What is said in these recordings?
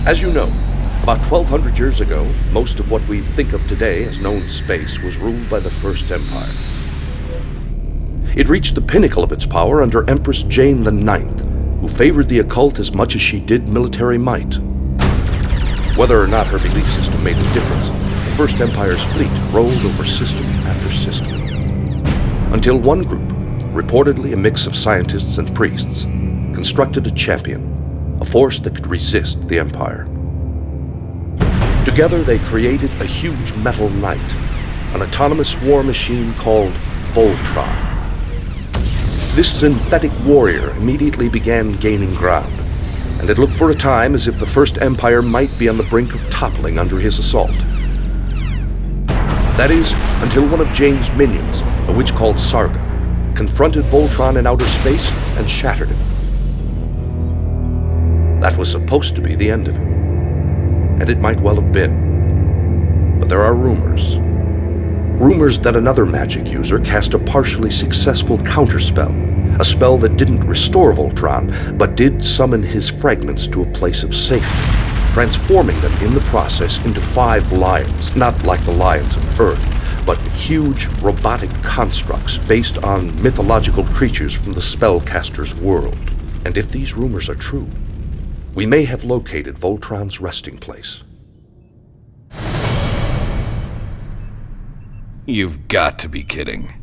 As you know, about 1,200 years ago, most of what we think of today as known space was ruled by the First Empire. It reached the pinnacle of its power under Empress Jane the Ninth, who favored the occult as much as she did military might. Whether or not her belief system made a difference, the First Empire's fleet rolled over system after system. Until one group, reportedly a mix of scientists and priests, constructed a champion, a force that could resist the Empire. Together they created a huge metal knight, an autonomous war machine called Voltron. This synthetic warrior immediately began gaining ground, and it looked for a time as if the First Empire might be on the brink of toppling under his assault. That is, until one of Jane's minions, a witch called Sarga, confronted Voltron in outer space and shattered him. That was supposed to be the end of him, and it might well have been. But there are rumors. Rumors that another magic user cast a partially successful counterspell, a spell that didn't restore Voltron, but did summon his fragments to a place of safety, transforming them in the process into 5 lions, not like the lions of Earth, but huge robotic constructs based on mythological creatures from the spellcaster's world. And if these rumors are true, we may have located Voltron's resting place. You've got to be kidding.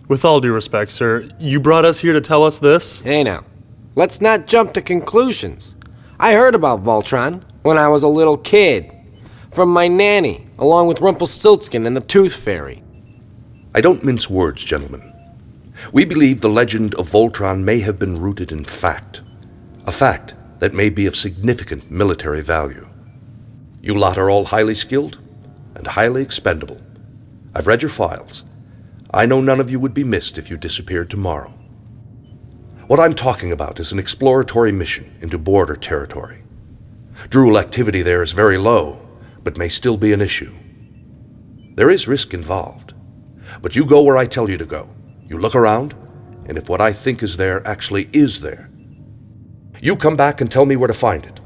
With all due respect, sir, you brought us here to tell us this? Hey now, let's not jump to conclusions. I heard about Voltron when I was a little kid. From my nanny, along with Rumpelstiltskin and the Tooth Fairy. I don't mince words, gentlemen. We believe the legend of Voltron may have been rooted in fact. A fact that may be of significant military value. You lot are all highly skilled and highly expendable. I've read your files. I know none of you would be missed if you disappeared tomorrow. What I'm talking about is an exploratory mission into border territory. Drool activity there is very low, but may still be an issue. There is risk involved, but you go where I tell you to go. You look around, and if what I think is there actually is there, you come back and tell me where to find it.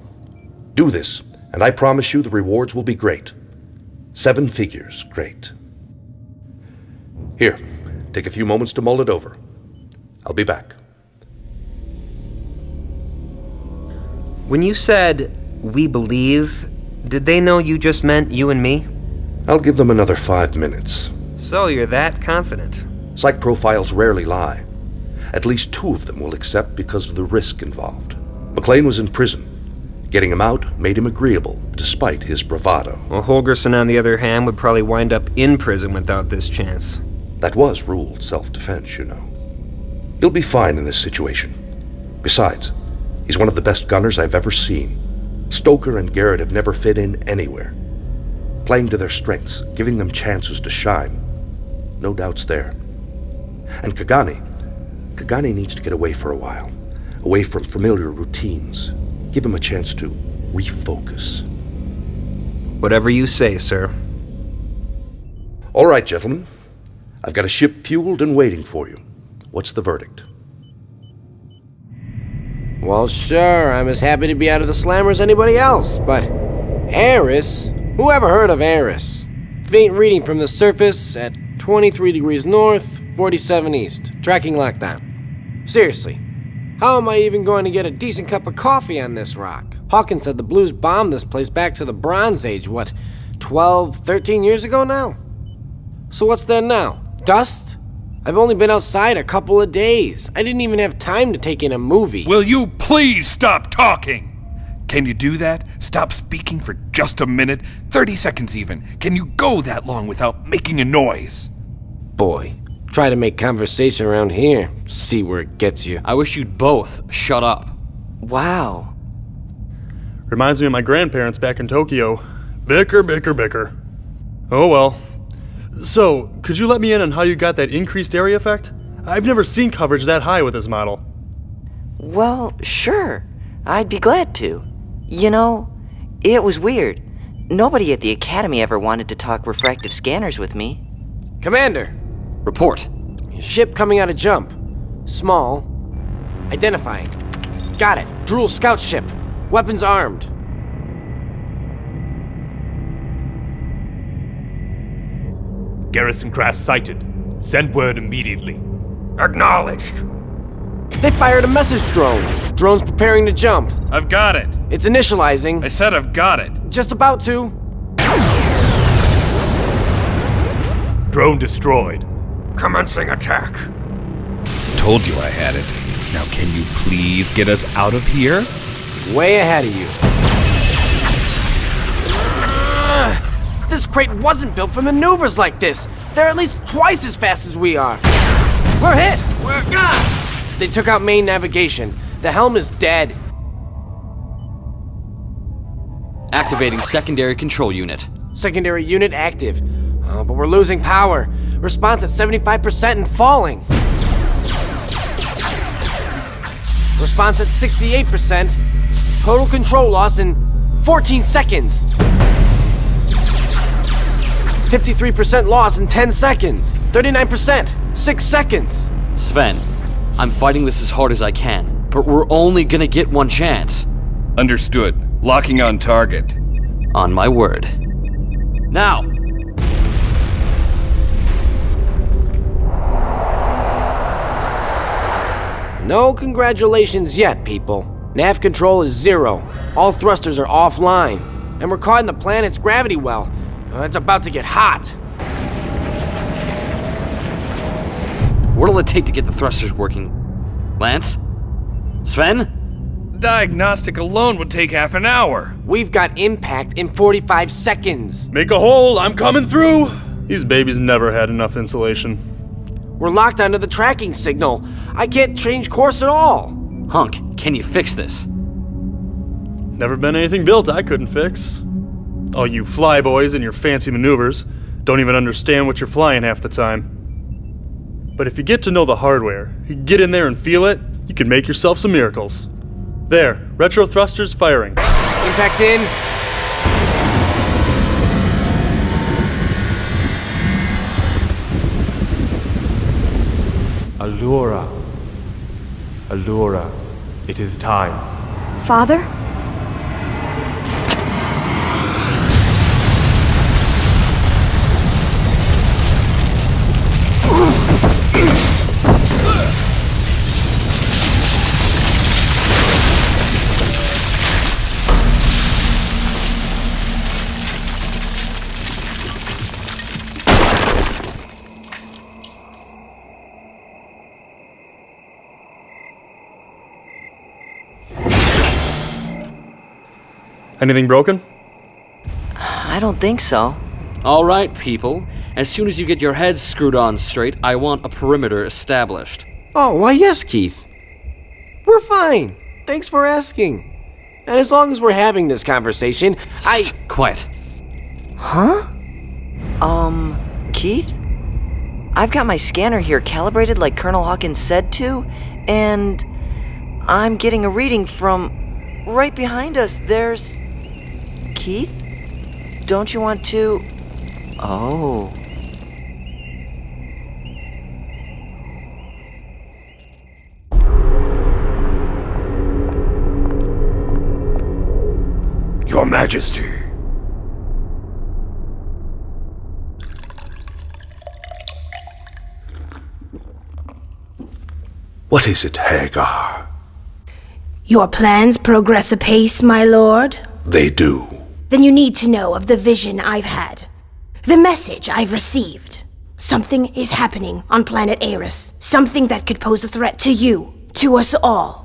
Do this, and I promise you the rewards will be great. 7 figures, great. Here, take a few moments to mull it over. I'll be back. When you said, "we believe," did they know you just meant you and me? I'll give them another 5 minutes. So you're that confident? Psych profiles rarely lie. At least 2 of them will accept because of the risk involved. McLean was in prison. Getting him out made him agreeable, despite his bravado. Well, Holgerson, on the other hand, would probably wind up in prison without this chance. That was ruled self-defense, you know. He'll be fine in this situation. Besides, he's one of the best gunners I've ever seen. Stoker and Garrett have never fit in anywhere. Playing to their strengths, giving them chances to shine. No doubts there. And Kagani needs to get away for a while. Away from familiar routines. Give him a chance to refocus. Whatever you say, sir. All right, gentlemen. I've got a ship fueled and waiting for you. What's the verdict? Well, sure, I'm as happy to be out of the slammer as anybody else, but Eris? Who ever heard of Eris? Faint reading from the surface at 23 degrees north, 47 east. Tracking lockdown. Seriously, how am I even going to get a decent cup of coffee on this rock? Hawkins said the Blues bombed this place back to the Bronze Age, 12, 13 years ago now? So what's there now? Dust? I've only been outside a couple of days. I didn't even have time to take in a movie. Will you please stop talking? Can you do that? Stop speaking for just a minute? 30 seconds even. Can you go that long without making a noise? Boy, try to make conversation around here. See where it gets you. I wish you'd both shut up. Wow. Reminds me of my grandparents back in Tokyo. Bicker, bicker, bicker. Oh well. So, could you let me in on how you got that increased area effect? I've never seen coverage that high with this model. Well, sure. I'd be glad to. You know, it was weird. Nobody at the Academy ever wanted to talk refractive scanners with me. Commander! Report. Ship coming out of jump. Small. Identifying. Got it. Drool scout ship. Weapons armed. Garrison craft sighted. Send word immediately. Acknowledged. They fired a message drone. Drone's preparing to jump. I've got it. It's initializing. I said I've got it. Just about to. Drone destroyed. Commencing attack. Told you I had it. Now can you please get us out of here? Way ahead of you. This crate wasn't built for maneuvers like this. They're at least twice as fast as we are. We're hit! They took out main navigation. The helm is dead. Activating secondary control unit. Secondary unit active. But we're losing power. Response at 75% and falling. Response at 68%. Total control loss in 14 seconds. 53% loss in 10 seconds. 39%, 6 seconds. Sven, I'm fighting this as hard as I can, but we're only gonna get one chance. Understood. Locking on target. On my word. Now! No congratulations yet, people. Nav control is 0. All thrusters are offline. And we're caught in the planet's gravity well. It's about to get hot. What'll it take to get the thrusters working? Lance? Sven? Diagnostic alone would take half an hour. We've got impact in 45 seconds. Make a hole, I'm coming through! These babies never had enough insulation. We're locked onto the tracking signal. I can't change course at all. Hunk, can you fix this? Never been anything built I couldn't fix. All you flyboys and your fancy maneuvers don't even understand what you're flying half the time. But if you get to know the hardware, you get in there and feel it, you can make yourself some miracles. There, retro thrusters firing. Impact in. Allura. Allura. It is time. Father? Anything broken? I don't think so. All right, people. As soon as you get your heads screwed on straight, I want a perimeter established. Oh, why yes, Keith. We're fine. Thanks for asking. And as long as we're having this conversation, Quiet. Huh? Keith? I've got my scanner here calibrated like Colonel Hawkins said to, and I'm getting a reading from right behind us. There's... Keith? Don't you want to... Oh... Your Majesty. What is it, Hagar? Your plans progress apace, my lord? They do. Then you need to know of the vision I've had. The message I've received. Something is happening on planet Eris. Something that could pose a threat to you, to us all.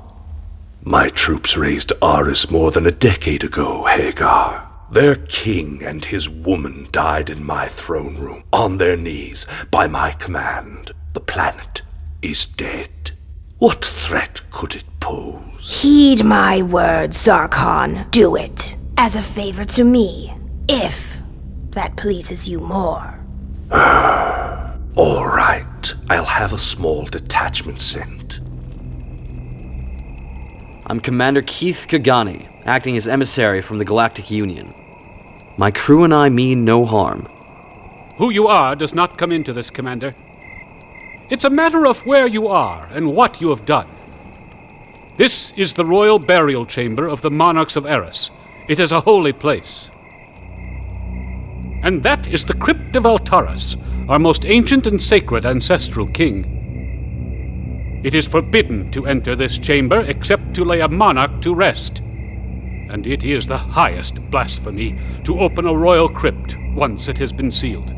My troops raised Aris more than a decade ago, Hagar. Their king and his woman died in my throne room, on their knees, by my command. The planet is dead. What threat could it pose? Heed my words, Zarkon. Do it. As a favor to me, if that pleases you more. All right, I'll have a small detachment sent. I'm Commander Keith Kagani, acting as emissary from the Galactic Union. My crew and I mean no harm. Who you are does not come into this, Commander. It's a matter of where you are and what you have done. This is the royal burial chamber of the monarchs of Eris. It is a holy place. And that is the Crypt of Altaris, our most ancient and sacred ancestral king. It is forbidden to enter this chamber except to lay a monarch to rest. And it is the highest blasphemy to open a royal crypt once it has been sealed.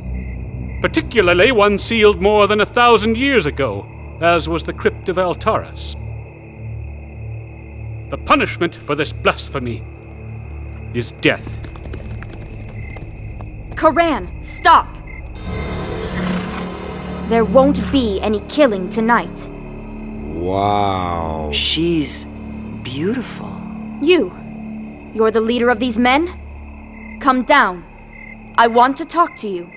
Particularly one sealed more than 1,000 years ago, as was the crypt of Altaris. The punishment for this blasphemy is death. Karan, stop! There won't be any killing tonight. Wow. She's beautiful. You're the leader of these men? Come down. I want to talk to you.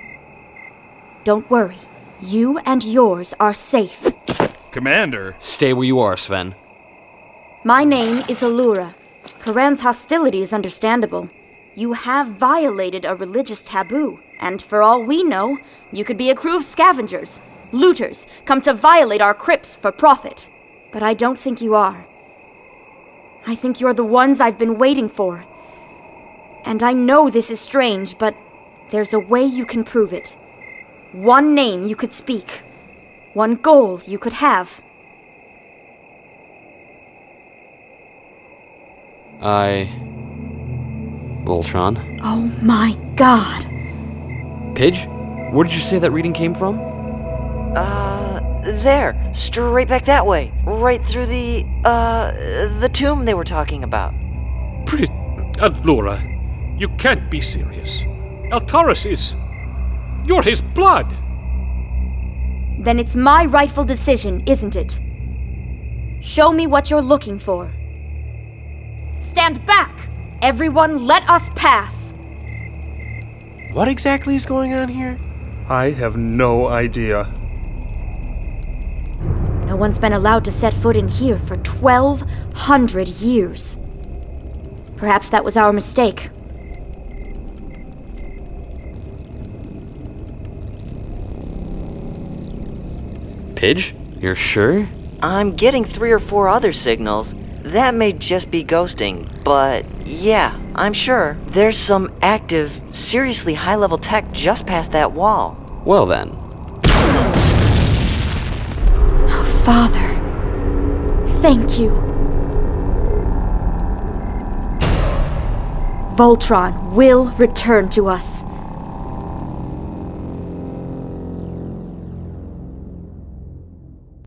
Don't worry. You and yours are safe. Commander! Stay where you are, Sven. My name is Allura. Karan's hostility is understandable. You have violated a religious taboo, and for all we know, you could be a crew of scavengers, looters, come to violate our crypts for profit. But I don't think you are. I think you're the ones I've been waiting for. And I know this is strange, but there's a way you can prove it. One name you could speak. One goal you could have. Voltron. Oh my god. Pidge? Where did you say that reading came from? There. Straight back that way. Right through the tomb they were talking about. Allura, you can't be serious. Altaris is... You're his blood! Then it's my rightful decision, isn't it? Show me what you're looking for. Stand back! Everyone, let us pass! What exactly is going on here? I have no idea. No one's been allowed to set foot in here for 1,200 years. Perhaps that was our mistake. Pidge? You're sure? I'm getting 3 or 4 other signals. That may just be ghosting, but yeah, I'm sure. There's some active, seriously high-level tech just past that wall. Well then. Oh, Father. Thank you. Voltron will return to us.